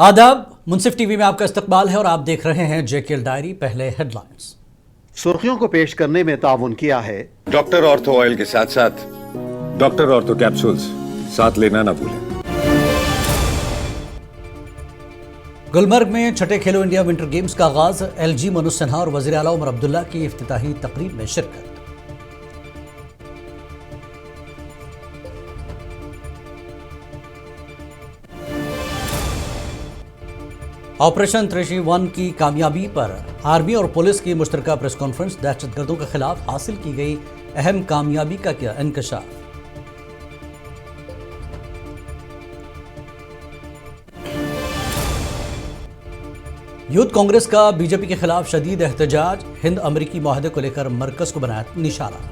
आदाब, मुंसिफ टीवी में आपका इस्तकबाल है और आप देख रहे हैं जेकेएल डायरी। पहले हेडलाइंस। सुर्खियों को पेश करने में ताउन किया है डॉक्टर ऑर्थो ऑयल के साथ साथ डॉक्टर ऑर्थो कैप्सूल्स साथ लेना ना भूलें। गुलमर्ग में छठे खेलो इंडिया विंटर गेम्स का आगाज। एलजी मनोज सिन्हा और वजीर आला उमर अब्दुल्ला की इफ्तिताही तकरीब में शिरकत। ऑपरेशन 3G1 की कामयाबी पर आर्मी और पुलिस की मुश्तरका प्रेस कॉन्फ्रेंस। दहशतगर्दों के खिलाफ हासिल की गई अहम कामयाबी का किया इंकशाफ। यूथ कांग्रेस का बीजेपी के खिलाफ शदीद एहतजाज। हिंद अमेरिकी मुआहदे को लेकर मरकज को बनाया निशाना।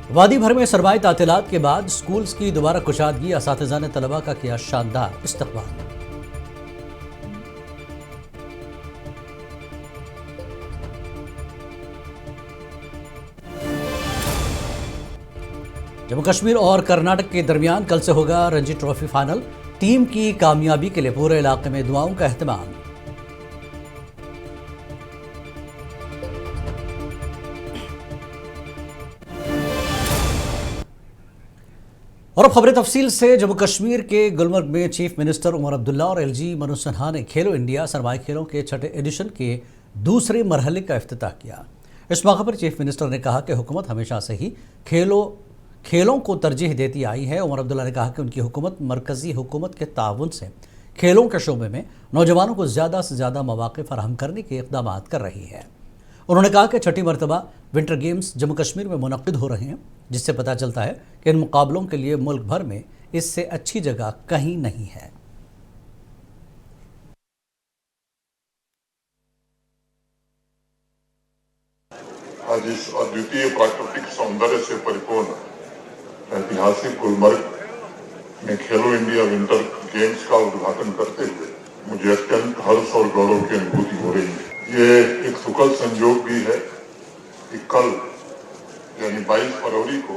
वादी भर में सरमाई तातीलात के बाद स्कूल्स की दोबारा कुशादगी। असातिज़ा ने तलबा का किया शानदार इस्तकबाल। जम्मू कश्मीर और कर्नाटक के दरमियान कल से होगा रणजी ट्रॉफी फाइनल। टीम की कामयाबी के लिए पूरे इलाके में दुआओं का एहतमाम। और अब खबरें तफसील से। जम्मू कश्मीर के गुलमर्ग में चीफ मिनिस्टर उमर अब्दुल्ला और एलजी मनोज सिन्हा ने खेलो इंडिया सरमाई खेलों के छठे एडिशन के दूसरे मरहले का इफ्तिताह किया। इस मौके पर चीफ मिनिस्टर ने कहा कि हुकूमत हमेशा से ही खेलों को तरजीह देती आई है। उमर अब्दुल्ला ने कहा कि उनकी हुकूमत मरकजी हुकूमत के ताउन से खेलों के शोबे में नौजवानों को ज़्यादा से ज़्यादा मौक़े फराहम करने के इक़दाम कर रही है। उन्होंने कहा कि छठी मरतबा विंटर गेम्स जम्मू कश्मीर में मुनक़्क़िद हो रहे हैं, जिससे पता चलता है कि इन मुकाबलों के लिए मुल्क भर में इससे अच्छी जगह कहीं नहीं है। आज इस अद्वितीय प्राकृतिक सौंदर्य से परिपूर्ण ऐतिहासिक गुलमर्ग में खेलो इंडिया विंटर गेम्स का उद्घाटन करते हुए मुझे अत्यंत हर्ष और गौरव की अनुभूति हो रही है। ये एक सुखद संयोग भी है कि कल यानी 22 फरवरी को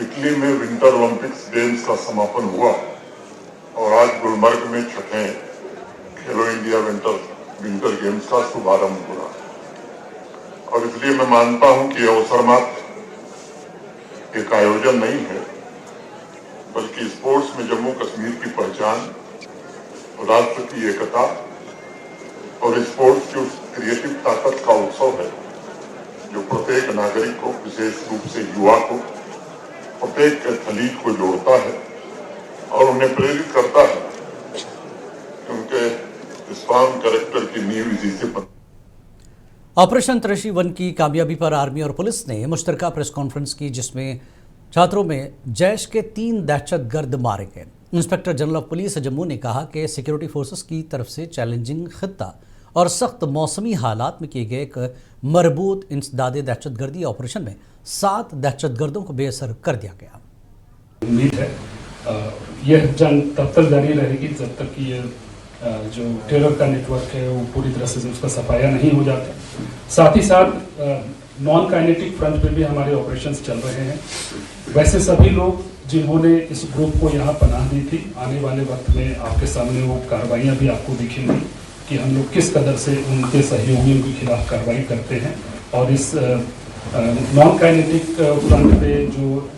इटली में विंटर ओलंपिक्स गेम्स का समापन हुआ और आज गुलमर्ग में छठे खेलो इंडिया विंटर गेम्स का शुभारंभ हुआ। और इसलिए मैं मानता हूं कि अवसर मात्र एक आयोजन नहीं है, बल्कि स्पोर्ट्स में जम्मू कश्मीर की पहचान, राष्ट्र की एकता और स्पोर्ट्स की उस क्रिएटिव ताकत का उत्सव है जो प्रत्येक नागरिक को, विशेष रूप से युवा को, प्रत्येक एथलीट को जोड़ता है और उन्हें प्रेरित करता है कि उनके स्ट्रॉन्ग कैरेक्टर की नींव इसी से ऑपरेशन 3G1 की कामयाबी पर आर्मी और पुलिस ने मुश्तरका प्रेस कॉन्फ्रेंस की, जिसमें छात्रों में जैश के 3 दहशतगर्द मारे गए। Inspector general of police Jammu ने कहा कि सिक्योरिटी फोर्सेस की तरफ से चैलेंजिंग खित्ता और सख्त मौसमी हालात में किए गए एक मरबूत इंसदादे दहशतगर्दी ऑपरेशन में 7 दहशतगर्दों को बेअसर कर दिया गया। उम्मीद है यह जंग तब तक जारी रहेगी जब तक कि ये जो टेरर का नेटवर्क है वो पूरी तरह से उसका सफाया नहीं हो जाता। साथ ही साथ नॉन काइनेटिक फ्रंट पे भी हमारे ऑपरेशंस चल रहे हैं। वैसे सभी लोग जिन्होंने इस ग्रुप को यहाँ पनाह दी थी, आने वाले वक्त में आपके सामने वो कार्रवाइयाँ भी आपको दिखेंगी कि हम लोग किस कदर से उनके सहयोगियों के खिलाफ कार्रवाई करते हैं। और इस नॉन काइनेटिक फ्रंट पे जो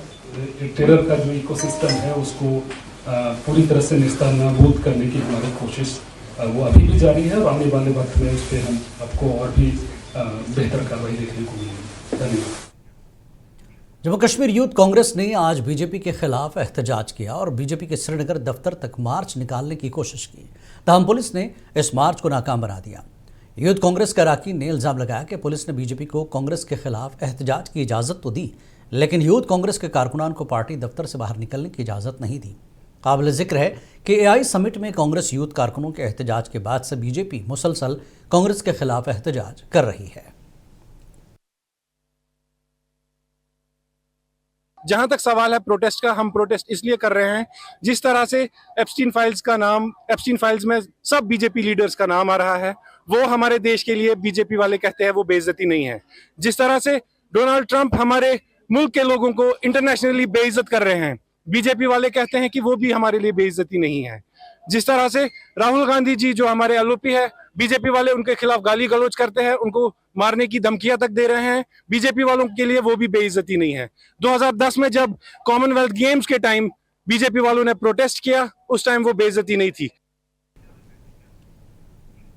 टेरर का जो इकोसिस्टम है उसको पूरी तरह से नेस्तनाबूद करने की हमारी कोशिश वो अभी भी जारी है और आने वाले वक्त में उस पर हम आपको और भी बेहतर कार्रवाई देखने को मिलेगी। धन्यवाद। जम्मू कश्मीर यूथ कांग्रेस ने आज बीजेपी के खिलाफ एहतजाज किया और बीजेपी के श्रीनगर दफ्तर तक मार्च निकालने की कोशिश की। ताहम पुलिस ने इस मार्च को नाकाम बना दिया। यूथ कांग्रेस के अरकान ने इल्ज़ाम लगाया कि पुलिस ने बीजेपी को कांग्रेस के खिलाफ एहतजाज की इजाज़त तो दी, लेकिन यूथ कांग्रेस के कारकुनान को पार्टी दफ्तर से बाहर निकलने की इजाज़त नहीं दी। काबिल जिक्र है कि AI समिट में कांग्रेस यूथ कारकुनों के एहतजाज के बाद से बीजेपी मुसलसल कांग्रेस के खिलाफ एहतजाज कर रही है। जहां तक सवाल है प्रोटेस्ट का, हम प्रोटेस्ट इसलिए कर रहे हैं जिस तरह से एप्स्टीन फाइल्स में सब बीजेपी लीडर्स का नाम आ रहा है, वो हमारे देश के लिए बीजेपी वाले कहते हैं वो बेइज्जती नहीं है। जिस तरह से डोनाल्ड ट्रंप हमारे मुल्क के लोगों को इंटरनेशनली बेइज्जत कर रहे हैं, बीजेपी वाले कहते हैं कि वो भी हमारे लिए बेइज्जती नहीं है। जिस तरह से राहुल गांधी जी जो हमारे एलओपी है, बीजेपी वाले उनके खिलाफ गाली गलौज करते हैं, उनको मारने की धमकियां तक दे रहे हैं, बीजेपी वालों के लिए वो भी बेइज्जती नहीं है। 2010 में जब कॉमनवेल्थ गेम्स के टाइम बीजेपी वालों ने प्रोटेस्ट किया, उस टाइम वो बेइज्जती नहीं थी।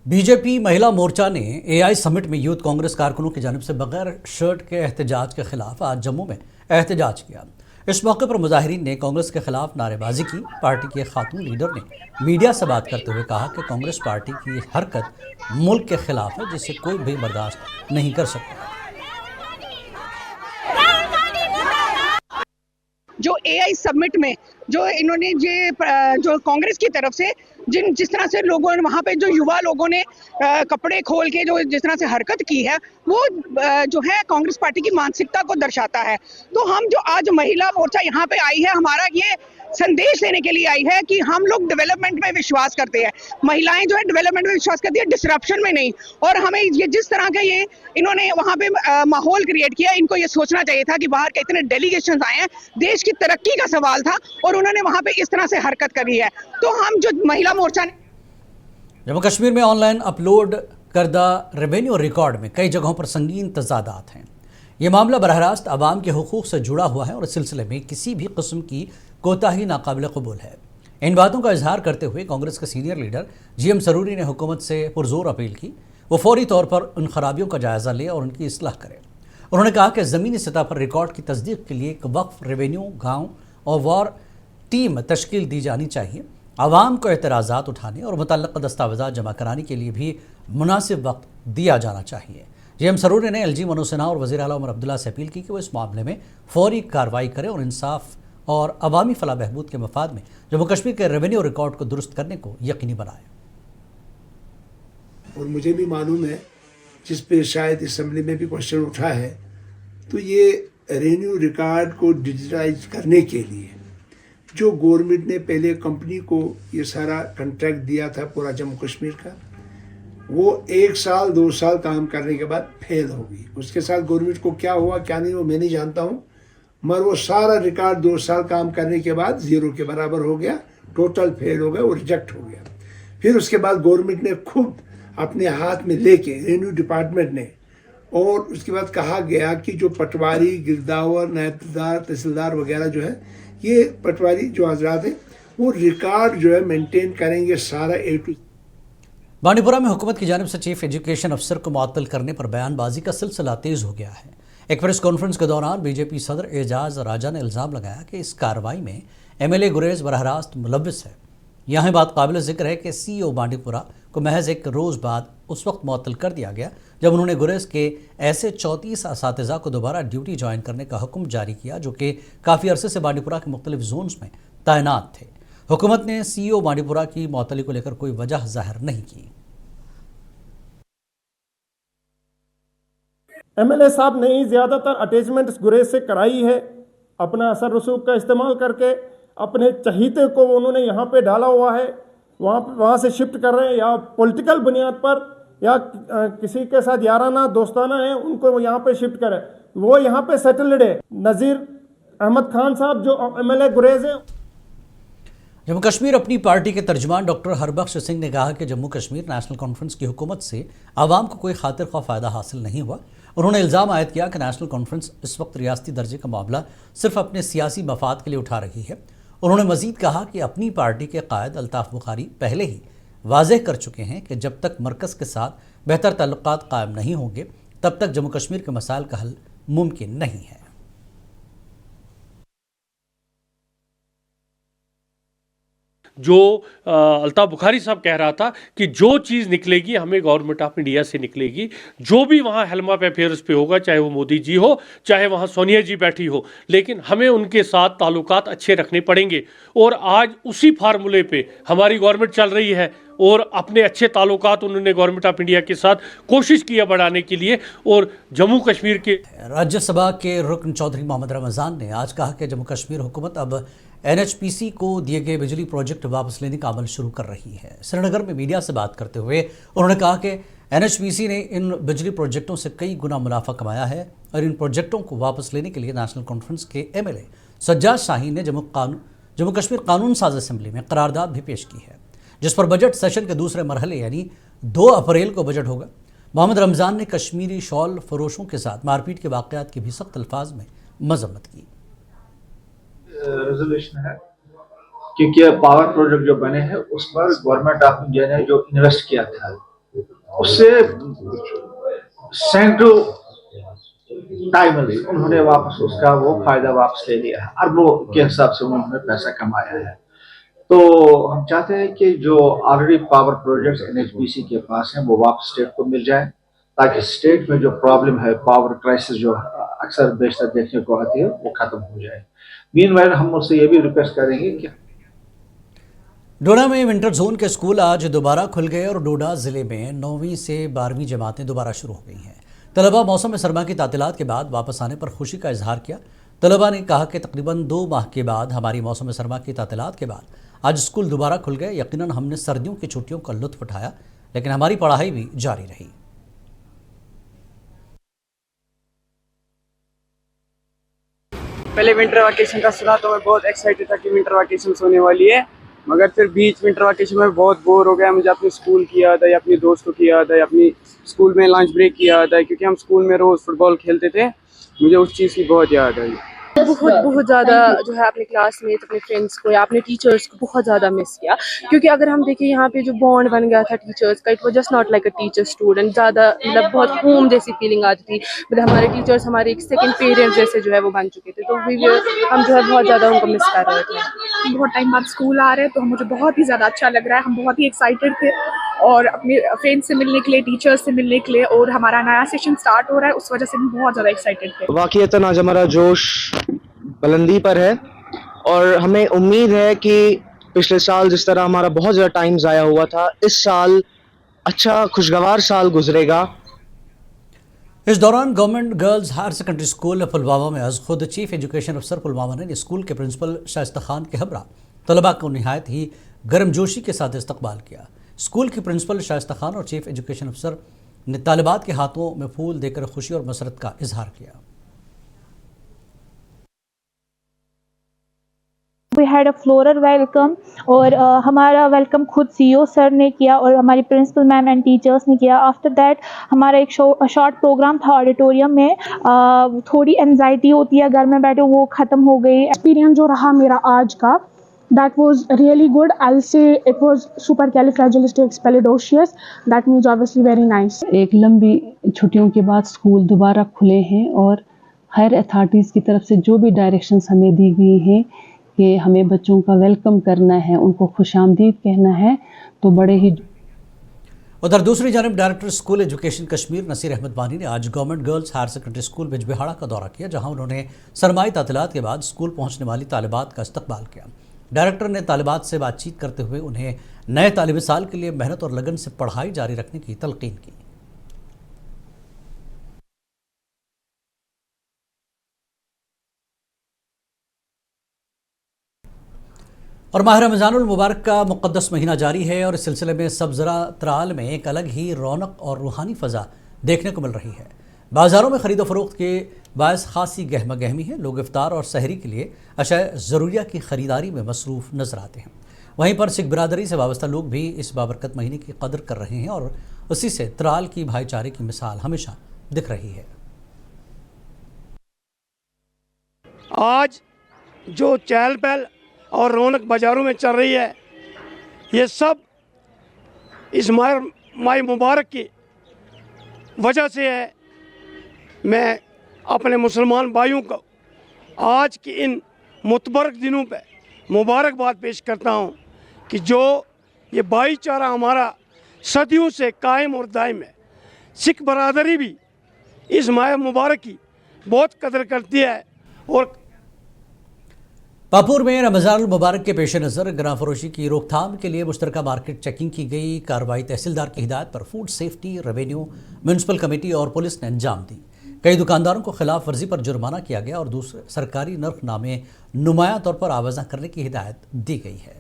बीजेपी महिला मोर्चा ने एआई समिट में यूथ कांग्रेस कारकुनों की जानिब से बगैर शर्ट के एहतजाज के खिलाफ आज जम्मू में एहतजाज किया। इस मौके पर मुजाहिरीन ने कांग्रेस के खिलाफ नारेबाजी की। पार्टी के खातून लीडर ने मीडिया से बात करते हुए कहा कि कांग्रेस पार्टी की हरकत मुल्क के खिलाफ है, जिसे कोई भी बर्दाश्त नहीं कर सकता। जो एआई समिट में जो इन्होंने जो कांग्रेस की तरफ से जिस तरह से लोगों ने वहाँ पे जो युवा लोगों ने कपड़े खोल के जो जिस तरह से हरकत की है, वो जो है कांग्रेस पार्टी की मानसिकता को दर्शाता है। तो हम जो आज महिला मोर्चा यहाँ पे आई है, हमारा ये संदेश देने के लिए आई है कि हम लोग डेवलपमेंट में विश्वास करते हैं। महिलाएं जो है डेवलपमेंट में विश्वास करती है, डिसरप्शन में नहीं। और हमें ये जिस तरह का ये इन्होंने वहाँ पे माहौल क्रिएट किया, इनको ये सोचना चाहिए था कि बाहर के इतने डेलीगेशन आए हैं, देश की तरक्की का सवाल था और उन्होंने वहाँ पे इस तरह से हरकत करी है। तो हम जो महिला मोर्चा ने जम्मू कश्मीर में ऑनलाइन अपलोड करदा रेवेन्यू रिकॉर्ड में कई जगहों पर संगीन तजादात हैं। ये मामला बरहरास्त आवाम के हुकूक से जुड़ा हुआ है और इस सिलसिले में किसी भी किस्म की कोताही नाकाबिल कबूल है। इन बातों का इजहार करते हुए कांग्रेस के सीनियर लीडर GM सरूरी ने हुकूमत से पुरजोर अपील की वो फौरी तौर पर उन खराबियों का जायज़ा ले और उनकी इस्लाह करे। उन्होंने कहा कि ज़मीनी सतह पर रिकॉर्ड की तस्दीक के लिए एक वक्फ, रेवेन्यू, गाँव और वार टीम तश्कील दी जानी चाहिए। आवाम को एतराज़ात उठाने और मुतल्लक़ दस्तावेज़ात जमा कराने के लिए भी मुनासिब वक्त दिया जाना चाहिए। GM सरूरी ने LG मनोज सिन्हा और वज़ीर आला उमर अब्दुल्ला से अपील की कि वो इस मामले में फौरी कार्रवाई करें और इंसाफ और अवामी फलाह बहबूद के मफाद में जम्मू कश्मीर के रेवेन्यू रिकॉर्ड को दुरुस्त करने को यकीनी बनाए। और मुझे भी मालूम है, जिस पे शायद असेंबली में भी क्वेश्चन उठा है, तो ये रेवेन्यू रिकॉर्ड को डिजिटाइज करने के लिए जो गवर्नमेंट ने पहले कंपनी को ये सारा कॉन्ट्रैक्ट दिया था पूरा जम्मू कश्मीर का, वो 1 साल 2 साल काम करने के बाद फेल हो गई। उसके साथ गवर्नमेंट को क्या हुआ क्या नहीं वो मैं नहीं जानता हूँ, मगर वो सारा रिकॉर्ड 2 साल काम करने के बाद 0 के बराबर हो गया, टोटल फेल हो गया, वो रिजेक्ट हो गया। फिर उसके बाद गवर्नमेंट ने खुद अपने हाथ में लेके रेवेन्यू डिपार्टमेंट ने, और उसके बाद कहा गया कि जो पटवारी, गिरदावर, नायबदार, तहसीलदार वगैरह जो है, ये पटवारी जो हजरात हैं वो रिकॉर्ड जो है मेंटेन करेंगे सारा A to Z। बांडीपुरा में हुकूमत की जानिब से चीफ एजुकेशन अफसर को मुअत्तल करने पर बयानबाजी का सिलसिला तेज हो गया है। एक प्रेस कॉन्फ्रेंस के दौरान बीजेपी सदर एजाज राजा ने इल्ज़ाम लगाया कि इस कार्रवाई में MLA गुरेज बरहरास्त मुलव्विस है। यहाँ बात काबिल ज़िक्र है कि CEO बांडीपुरा को महज 1 रोज़ बाद उस वक्त मुअत्तल कर दिया गया जब उन्होंने गुरेज के ऐसे 34 असातिज़ा को दोबारा ड्यूटी ज्वाइन करने का हुक्म जारी किया जो कि काफ़ी अरसे से बांडीपुरा के मुख्तलिफ जोन्स में तैनात थे। हुकूमत ने CEO बांडीपुरा की मुअत्तली को लेकर कोई वजह ज़ाहिर नहीं की। MLA साहब ने ही ज़्यादातर अटैचमेंट गुरेज से कराई है। अपना असर रसूख का इस्तेमाल करके अपने चहीते को उन्होंने यहाँ पे डाला हुआ है, वहाँ से शिफ्ट कर रहे हैं, या पॉलिटिकल बुनियाद पर या किसी के साथ याराना दोस्ताना है उनको यहाँ पे शिफ्ट करें। वो यहाँ पे सेटल्ड है। नज़ीर अहमद खान साहब जो MLA गुरेज हैं। जम्मू कश्मीर अपनी पार्टी के तर्जुमान डॉक्टर हरबख्श सिंह ने कहा कि जम्मू कश्मीर नेशनल कॉन्फ्रेंस की हुकूमत से आवाम को कोई खातिर ख्वाह फ़ायदा हासिल नहीं हुआ। उन्होंने इल्ज़ाम आयद किया कि नेशनल कॉन्फ्रेंस इस वक्त रियासती दर्जे का मामला सिर्फ अपने सियासी मफाद के लिए उठा रही है। उन्होंने मज़ीद कहा कि अपनी पार्टी के कायद अल्ताफ़ बुखारी पहले ही वाज़ेह कर चुके हैं कि जब तक मरकज़ के साथ बेहतर ताल्लुकात कायम नहीं होंगे तब तक जम्मू कश्मीर के मसाइल का हल मुमकिन नहीं है। जो अल्ताफ़ बुखारी साहब कह रहा था कि जो चीज़ निकलेगी हमें गवर्नमेंट ऑफ इंडिया से निकलेगी, जो भी वहाँ हेलमा पे अफेयर्स पे होगा, चाहे वो मोदी जी हो चाहे वहाँ सोनिया जी बैठी हो, लेकिन हमें उनके साथ ताल्लुकात अच्छे रखने पड़ेंगे। और आज उसी फार्मूले पे हमारी गवर्नमेंट चल रही है। और अपने अच्छे ताल्लुकात उन्होंने गवर्नमेंट ऑफ इंडिया के साथ कोशिश किया बढ़ाने के लिए। और जम्मू कश्मीर के राज्यसभा के रुकन चौधरी मोहम्मद रमज़ान ने आज कहा कि जम्मू कश्मीर हुकूमत अब NHPC को दिए गए बिजली प्रोजेक्ट वापस लेने का अमल शुरू कर रही है। श्रीनगर में मीडिया से बात करते हुए उन्होंने कहा कि NHPC ने इन बिजली प्रोजेक्टों से कई गुना मुनाफा कमाया है और इन प्रोजेक्टों को वापस लेने के लिए नेशनल कॉन्फ्रेंस के MLA सज्जाद शाहीन ने जम्मू कश्मीर कानून साज असेंबली में करारदाद भी पेश की है, जिस पर बजट सेशन के दूसरे मरहले यानी 2 अप्रैल को बजट होगा। मोहम्मद रमज़ान ने कश्मीरी शॉल फरोशों के साथ मारपीट के वाक़यात की भी सख्त अल्फाज में मजम्मत की। रेजोल्यूशन है क्योंकि पावर प्रोजेक्ट जो बने हैं उस पर गवर्नमेंट ऑफ इंडिया ने जो इन्वेस्ट किया था उससे सैकड़ों टाइम उन्होंने वापस उसका वो फायदा वापस ले लिया है, अरबों के हिसाब से उन्होंने पैसा कमाया है। तो हम चाहते हैं कि जो ऑलरेडी पावर प्रोजेक्ट्स NHPC के पास हैं वो वापस स्टेट को मिल जाए, ताकि स्टेट में जो प्रॉब्लम है पावर क्राइसिस जो अक्सर बेशतर देखने को आती है वो खत्म हो जाए। मीनवाइल हम उससे ये भी रिक्वेस्ट करेंगे कि डोडा में विंटर जोन के स्कूल आज दोबारा खुल गए और डोडा ज़िले में 9वीं से 12वीं जमातें दोबारा शुरू हो गई हैं। तलबा मौसम सरमा की तातीलात के बाद वापस आने पर खुशी का इजहार किया। तलबा ने कहा कि तकरीबन 2 माह के बाद हमारी मौसम सरमा की तातीलात के बाद आज स्कूल दोबारा खुल गए। यकीनन हमने सर्दियों की छुट्टियों का लुत्फ उठाया, लेकिन हमारी पढ़ाई भी जारी रही। पहले विंटर वैकेशन का सुना तो मैं बहुत एक्साइटेड था कि विंटर वैकेशन होने वाली है, मगर फिर बीच विंटर वैकेशन में बहुत बोर हो गया। मुझे अपने स्कूल की याद है, अपने दोस्तों की याद है, अपनी स्कूल में लंच ब्रेक की याद है, क्योंकि हम स्कूल में रोज़ फुटबॉल खेलते थे। मुझे उस चीज़ की बहुत याद है। बहुत ज़्यादा जो है अपने क्लासमेट, अपने फ्रेंड्स को या अपने टीचर्स को बहुत ज़्यादा मिस किया, क्योंकि अगर हम देखें यहाँ पे जो बॉन्ड बन गया था टीचर्स का, it was just not like a teacher student, ज़्यादा मतलब बहुत होम जैसी फीलिंग आती थी। मतलब हमारे टीचर्स हमारे एक सेकंड पेरेंट्स जैसे जो है वो बन चुके थे, तो हम जो है बहुत ज़्यादा उनको मिस कर रहे थे। बहुत टाइम बाद स्कूल आ रहे हैं तो मुझे बहुत ही ज़्यादा अच्छा लग रहा है। हम बहुत ही एक्साइटेड थे और अपने फ्रेंड्स से मिलने के लिए, टीचर्स से मिलने के लिए, और हमारा नया सेशन स्टार्ट हो रहा है, उस वजह से हम बहुत ज़्यादा एक्साइटेड थे। वाकईतन आज हमारा जोश बुलंदी पर है और हमें उम्मीद है कि पिछले साल जिस तरह हमारा बहुत ज़्यादा टाइम ज़ाया हुआ था, इस साल अच्छा खुशगवार साल गुजरेगा। इस दौरान government girls higher secondary school Pulwama में आज खुद चीफ एजुकेशन अफसर पुलवामा ने स्कूल के प्रिंसिपल शाइस्ता खान के हमरा तलबा को निहायत ही गर्मजोशी के साथ इस्तकबाल किया। स्कूल की प्रिंसिपल शाइस्ता खान और चीफ एजुकेशन अफसर ने तालिबात के हाथों में फूल देकर खुशी और मसरत का इजहार किया। We had a floral welcome और हमारा वेलकम खुद CEO सर ने किया और हमारी प्रिंसिपल मैम एंड टीचर्स ने किया। आफ्टर दैट हमारा एक शॉर्ट प्रोग्राम था ऑडिटोरियम में। थोड़ी एंजाइटी होती है घर में बैठे, वो ख़त्म हो गई। एक्सपीरियंस जो रहा मेरा आज का, that was really good. I'll say it was supercalifragilisticexpialidocious. That means obviously very nice. एक लंबी छुट्टियों के बाद स्कूल दोबारा खुले हैं और हायर अथॉरिटीज़ की तरफ से जो भी डायरेक्शंस हमें दी गई हैं कि हमें बच्चों का वेलकम करना है, उनको खुशामदीद कहना है, तो बड़े ही। उधर दूसरी जानब director school education Kashmir Nasir Ahmad Bani ने आज government girls higher secondary school Bijbehara का दौरा किया, जहां उन्होंने सरमाई तातीलात के बाद स्कूल पहुंचने वाली तालिबात का इस्तकबाल किया। डायरेक्टर ने तालिबात से बातचीत करते हुए उन्हें नए तालिब साल के लिए मेहनत और लगन से पढ़ाई जारी रखने की तलकीन की। और माह रमज़ानुल मुबारक का मुक़द्दस महीना जारी है और इस सिलसिले में सब्ज़रा त्राल में एक अलग ही रौनक और रूहानी फ़ज़ा देखने को मिल रही है। बाज़ारों में ख़रीदो फरोख्त के बायस खासी गहमा गहमी है। लोग इफ्तार और सहरी के लिए अशाए ज़रूरिया की ख़रीदारी में मसरूफ़ नज़र आते हैं। वहीं पर सिख बिरादरी से वाबस्ता लोग भी इस बाबरकत महीने की कदर कर रहे हैं और उसी से त्राल की भाईचारे की मिसाल हमेशा दिख रही है। आज जो चहल पहल और रौनक बाज़ारों में चल रही है, ये सब इस माह मुबारक की वजह से है। मैं अपने मुसलमान भाइयों को आज की इन मुतबरक दिनों पे मुबारकबाद पेश करता हूँ कि जो ये भाईचारा हमारा सदियों से कायम और दायम है। सिख बरादरी भी इस माह मुबारक की बहुत कदर करती है। और पापुर में रमज़ान मुबारक के पेश नज़र गना फरोशी की रोकथाम के लिए मुश्तरका मार्केट चेकिंग की गई। कार्रवाई तहसीलदार की हिदायत पर food safety, revenue, municipal committee और पुलिस ने अंजाम दी। कई दुकानदारों को खिलाफ वर्जी पर जुर्माना किया गया और दूसरे सरकारी नर्खनामे नुमाया तौर पर आवाज़ा करने की हिदायत दी गई है।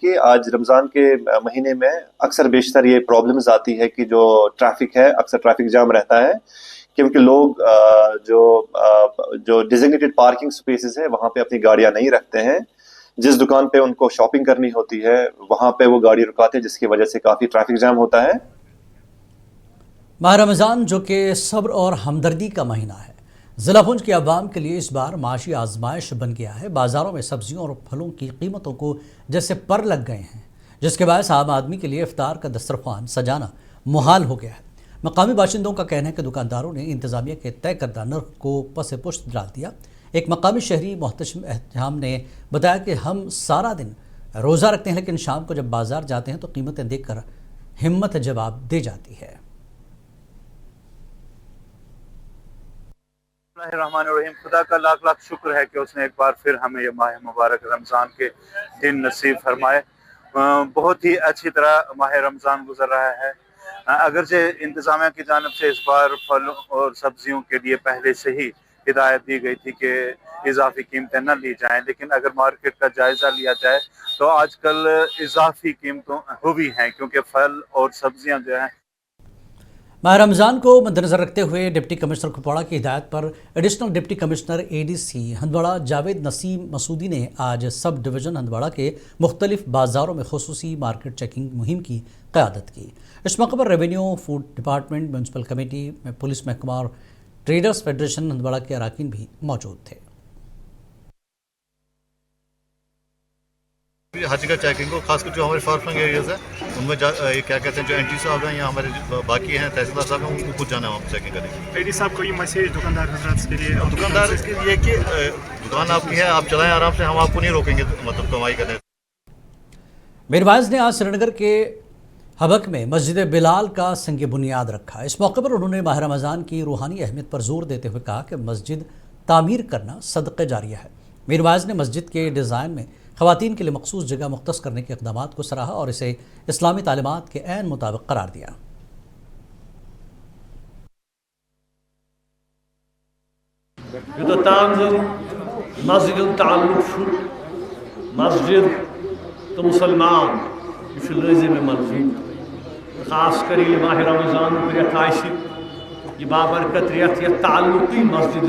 कि आज रमज़ान के महीने में अक्सर बेशतर ये प्रॉब्लम्स आती है कि जो ट्रैफिक है, अक्सर ट्रैफिक जाम रहता है क्योंकि लोग जो डिजिग्नेटेड पार्किंग स्पेसेस है वहाँ पे अपनी गाड़ियाँ नहीं रखते हैं। जिस दुकान पे उनको शॉपिंग करनी होती है वहाँ पे वो गाड़ी रुकाते हैं, जिसकी वजह से काफ़ी ट्रैफिक जाम होता है। माह रमज़ान जो कि सब्र और हमदर्दी का महीना है, ज़िला पुंछ के अवाम के लिए इस बार माशी आजमाइश बन गया है। बाज़ारों में सब्जियों और फलों की कीमतों को जैसे पर लग गए हैं, जिसके बायस आम आदमी के लिए इफ्तार का दस्तरखान सजाना मुहाल हो गया है। मकामी बाशिंदों का कहना है कि दुकानदारों ने इंतज़ामिया के तय करदा नर्ख को पसे पुश्त डाल दिया। एक मकामी शहरी मोहतशिम एहतशाम ने बताया कि हम सारा दिन रोज़ा रखते हैं, लेकिन शाम को जब बाज़ार जाते हैं तो कीमतें देखकर हिम्मत जवाब दे जाती है। रहमानिर्रहीम, खुदा का लाख लाख शुक्र है कि उसने एक बार फिर हमें ये माह मुबारक रमज़ान के दिन नसीब फरमाए। बहुत ही अच्छी तरह माह रमज़ान गुजर रहा है। अगरचे इंतज़ामिया की जानिब से इस बार फलों और सब्जियों के लिए पहले से ही हिदायत दी गई थी कि इजाफी कीमतें न ली जाएं, लेकिन अगर मार्केट का जायज़ा लिया जाए तो आजकल इजाफी कीमतों हुई हैं, क्योंकि फल और सब्जियां जो हैं। माह रमज़ान को मद्देनज़र रखते हुए डिप्टी कमिश्नर कुपवाड़ा की हिदायत पर additional deputy commissioner ADC Handwara Javed Naseem Masoodi ने आज सब डिवीज़न हंदवाड़ा के मुख्तलिफ बाज़ारों में खुसूसी मार्केट चेकिंग मुहिम की क़यादत की। इस मौके पर revenue, food department, municipal committee, police महकमा और ट्रेडर्स फेडरेशन हंदवाड़ा के अरकान भी मौजूद थे। हज का चेकिंग को खासकर जो हमारे फार फ्लंग एरियाज़ है उनमें क्या कहते हैं, जो एंटी साहब हैं या हमारे बाकी हैं तहसीलदार साहब हैं, उनको खुद जाना है वहाँ पर चेकिंग करेंगे। AD साहब को ये मैसेज दुकानदार हजरात के लिए, दुकानदार के लिए कि दुकान आपकी है, आप चलाएं आराम से, हम आपको नहीं रोकेंगे मतलब कमाई करने। मीरवाइज ने आज श्रीनगर के हबक में मस्जिद बिलाल का संग बुनियाद रखा। इस मौके पर उन्होंने माह रमज़ान की रूहानी अहमियत पर जोर देते हुए कहा कि मस्जिद तामीर करना सदक़े जारिया है। मीरवाइज ने मस्जिद के डिज़ाइन में ख़वातीन के लिए मखसूस जगह मुख्तस करने के इक़दामात को सराहा और इसे इस्लामी तालीमात के ऐन मुताबिक करार दिया। मस्जिद तो मुसलमान खास कर माह रमज़ान ये बाबरकत रियत ताल्लुकी मस्जिद।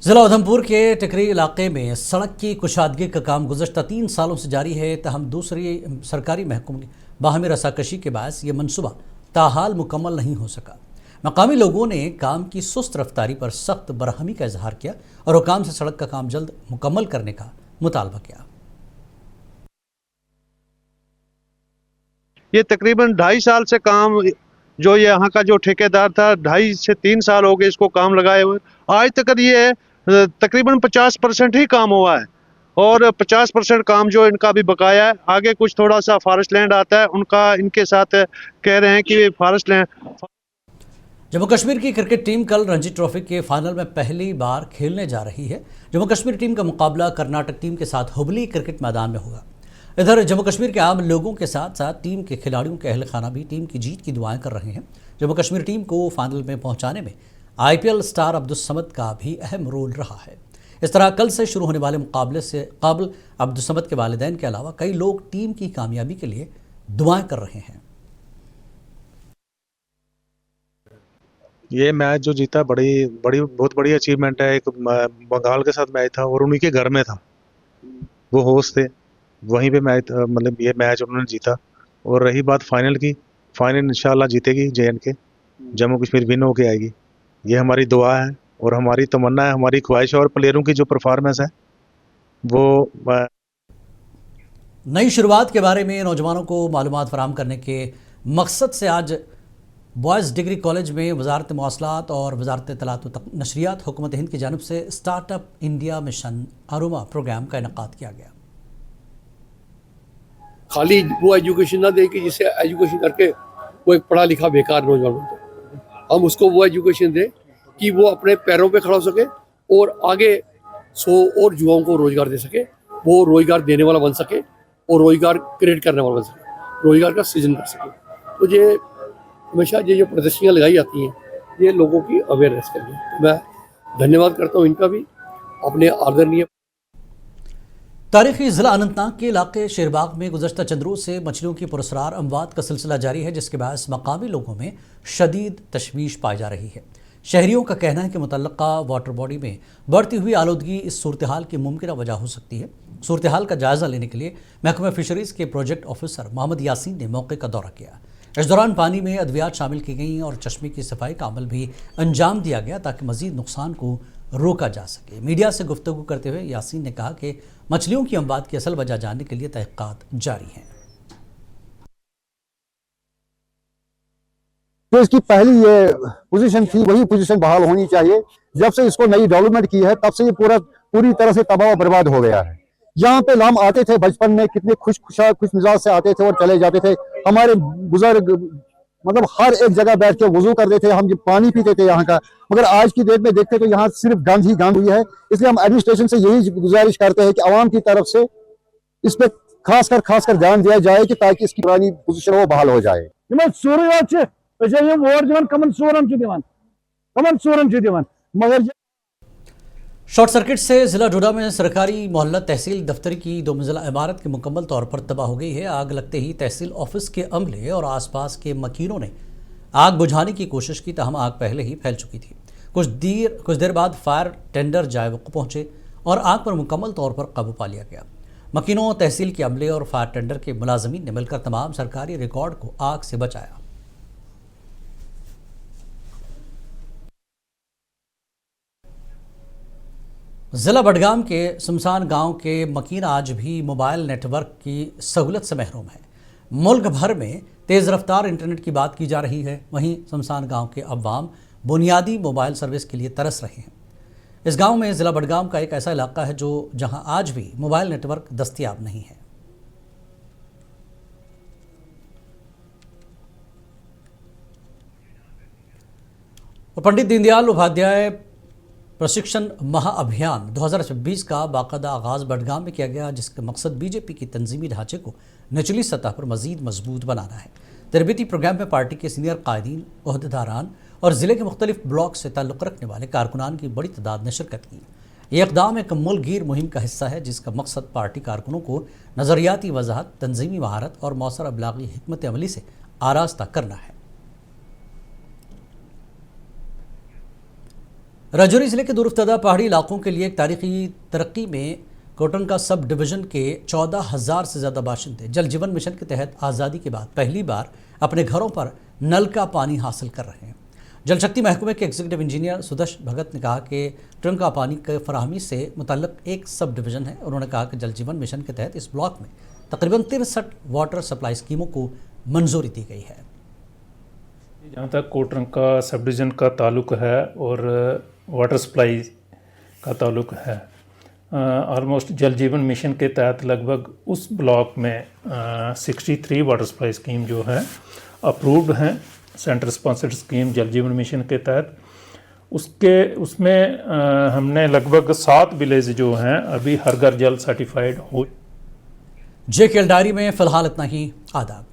ज़िला उधमपुर के टिकरी इलाके में सड़क की कुशादगी का काम गुज़श्ता 3 सालों से जारी है। तहम दूसरी सरकारी महकमों की बाहमी रसाकशी के बायस ये मनसूबा ताहाल मुकम्मल नहीं हो सका। मकामी लोगों ने काम की सुस्त रफ्तारी पर सख्त बरहमी का इजहार किया और हुकाम से सड़क का काम जल्द मुकम्मल करने का मुतालबा किया। ये तकरीबन 2.5 साल से काम, जो ये यहाँ का जो ठेकेदार था 2.5 से 3 साल हो गए इसको काम लगाए हुए। आज तक ये तकरीबन 50% ही काम हुआ है और 50% काम जो इनका भी बकाया है। आगे कुछ थोड़ा सा फॉरेस्ट लैंड आता है उनका, इनके साथ कह रहे हैं कि फॉरेस्ट लैंड। जम्मू कश्मीर की क्रिकेट टीम कल रणजी ट्रॉफी के फाइनल में पहली बार खेलने जा रही है। जम्मू कश्मीर टीम का मुकाबला कर्नाटक टीम के साथ हुबली क्रिकेट मैदान में होगा। इधर जम्मू कश्मीर के आम लोगों के साथ साथ टीम के खिलाड़ियों के अहल खाना भी टीम की जीत की दुआएं कर रहे हैं। जम्मू कश्मीर टीम को फाइनल में पहुंचाने में IPL स्टार अब्दुल समद का भी अहम रोल रहा है। इस तरह कल से शुरू होने वाले मुकाबले से काबिल अब्दुल समद के वालिदैन के अलावा कई लोग टीम की कामयाबी के लिए दुआएं कर रहे हैं। ये मैच जो जीता बहुत बड़ी अचीवमेंट है। एक बंगाल के साथ मैच था और उन्हीं के घर में था, वो होस्ट थे, वहीं पे मैच मतलब ये मैच उन्होंने जीता। और रही बात फाइनल की, फाइनल इंशाल्लाह जीतेगी JNK, जम्मू कश्मीर विन होके आएगी। ये हमारी दुआ है और हमारी तमन्ना है, हमारी ख्वाहिश है। और प्लेयरों की जो परफॉर्मेंस है वो नई शुरुआत के बारे में नौजवानों को मालूमात फराहम करने के मकसद से आज बॉयज़ डिग्री कॉलेज में वजारत मवासलात और वजारत इत्तलात व नशरियात हुकूमत हिंद की जानिब से स्टार्टअप इंडिया मिशन अरुमा प्रोग्राम का इनेकाद किया गया। खाली वो एजुकेशन ना दे कि जिससे एजुकेशन करके वो एक पढ़ा लिखा बेकार नौजवान होता है। हम उसको वो एजुकेशन दें कि वो अपने पैरों पे खड़ा हो सके और आगे 100 और युवाओं को रोजगार दे सके, वो रोजगार देने वाला बन सके और रोजगार क्रिएट करने वाला बन सके, रोजगार का सृजन कर सके। तो ये हमेशा ये जो प्रदर्शनियाँ लगाई जाती हैं ये लोगों की अवेयरनेस के लिए, तो मैं धन्यवाद करता हूँ इनका भी, अपने आदरणीय। तारीखी जिला अनंतनाग के इलाके शेरबाग में गुज़श्ता चंद रोज़ से मछलियों की पुरस्कार अमवात का सिलसिला जारी है, जिसके बायस मकामी लोगों में शदीद तशवीश पाई जा रही है। शहरियों का कहना है कि मुतल्लका वाटर बॉडी में बढ़ती हुई आलूदगी इस सूरत हाल की मुमकिन वजह हो सकती है। सूरत हाल का जायज़ा लेने के लिए महकमा फिशरीज़ के प्रोजेक्ट ऑफिसर मोहम्मद यासीन ने मौके का दौरा किया। इस दौरान पानी में अद्वियात शामिल की गई और चश्मे की सफाई का अमल भी अंजाम दिया गया ताकि मज़ीद नुकसान को रोका जा सके। मीडिया से गुफ्तगू करते हुए यासीन ने कहा कि मछलियों की अमवात की असल वजह जानने के लिए तहक़ीक़ात जारी हैं। तो इसकी पहली ये पोजीशन थी, वही पोजीशन बहाल होनी चाहिए। जब से इसको नई डेवलपमेंट की है तब से ये पूरी तरह से तबाह बर्बाद हो गया है। यहाँ पे हम आते थे बचपन में, कितने खुश मिजाज से आते थे और चले जाते थे। हमारे बुजुर्ग मतलब हर एक जगह बैठ के वजू करते थे, हम पानी पीते थे यहाँ का। मगर आज की डेट में देखते तो यहाँ सिर्फ गंद ही गंद हुई है। इसलिए हम एडमिनिस्ट्रेशन से यही गुजारिश करते हैं कि आवाम की तरफ से इस पे खासकर ध्यान दिया जाए कि ताकि इसकी पुरानी पोजीशन वो बहाल हो जाए। मगर शॉर्ट सर्किट से जिला डोडा में सरकारी मोहल्ला तहसील दफ्तर की 2 मंजिला इमारत की मुकम्मल तौर पर तबाह हो गई है। आग लगते ही तहसील ऑफिस के अमले और आसपास के मकीनों ने आग बुझाने की कोशिश की, ताहम आग पहले ही फैल चुकी थी। कुछ देर बाद फायर टेंडर जायवक़ पहुंचे और आग पर मुकम्मल तौर पर काबू पा लिया गया। मकीनों, तहसील के अमले और फायर टेंडर के मुलाजमीन ने मिलकर तमाम सरकारी रिकॉर्ड को आग से बचाया। ज़िला बडगाम के शमशान गांव के मकीन आज भी मोबाइल नेटवर्क की सहूलत से महरूम है। मुल्क भर में तेज़ रफ्तार इंटरनेट की बात की जा रही है, वहीं शमशान गांव के अवाम बुनियादी मोबाइल सर्विस के लिए तरस रहे हैं। इस गांव में ज़िला बडगाम का एक ऐसा इलाका है जहां आज भी मोबाइल नेटवर्क दस्तयाब नहीं है। और पंडित दीनदयाल उपाध्याय प्रशिक्षण महाअभियान 2026 का बाकायदा आगाज़ बडगाम में किया गया, जिसका मकसद बीजेपी की तंजीमी ढांचे को निचली सतह पर मज़ीद मजबूत बनाना है। तरबीती प्रोग्राम में पार्टी के सीनियर कायदीन, ओहदेदारान और ज़िले के मुख्तलिफ ब्लॉक से ताल्लुक़ रखने वाले कारकुनान की बड़ी तादाद ने शिरकत की। ये इक़दाम एक मुल्कगीर मुहिम का हिस्सा है, जिसका मकसद पार्टी कारकुनों को नज़रियाती वजाहत, तंजीमी महारत और मौसर अबलागी हिकमत अमली से आरास्ता करना है। राजौरी ज़िले के दूरदराज पहाड़ी इलाकों के लिए एक तारीखी तरक्की में कोटरंका सब डिवीज़न के 14,000 से ज़्यादा बाशिंदे जल जीवन मिशन के तहत आज़ादी के बाद पहली बार अपने घरों पर नल का पानी हासिल कर रहे हैं। जल शक्ति महकमे के एग्जीक्यूटिव इंजीनियर सुदर्श भगत ने कहा कि टरंका पानी के फराहमी से मुतल्लिक एक सब डिवीज़न है। उन्होंने कहा कि जल जीवन मिशन के तहत इस ब्लॉक में तकरीबन 63 वाटर सप्लाई स्कीमों को मंजूरी दी गई है। जहाँ तक कोटरंका सब डिवीज़न का ताल्लुक़ है और वाटर सप्लाई का ताल्लुक़ है, ऑलमोस्ट जल जीवन मिशन के तहत लगभग उस ब्लॉक में 63 वाटर सप्लाई स्कीम जो है अप्रूव्ड हैं, सेंटर स्पॉन्सर्ड स्कीम जल जीवन मिशन के तहत। उसमें हमने लगभग 7 विलेज जो हैं अभी हर घर जल सर्टिफाइड हो। JKL डायरी में फ़िलहाल इतना ही। आदाब।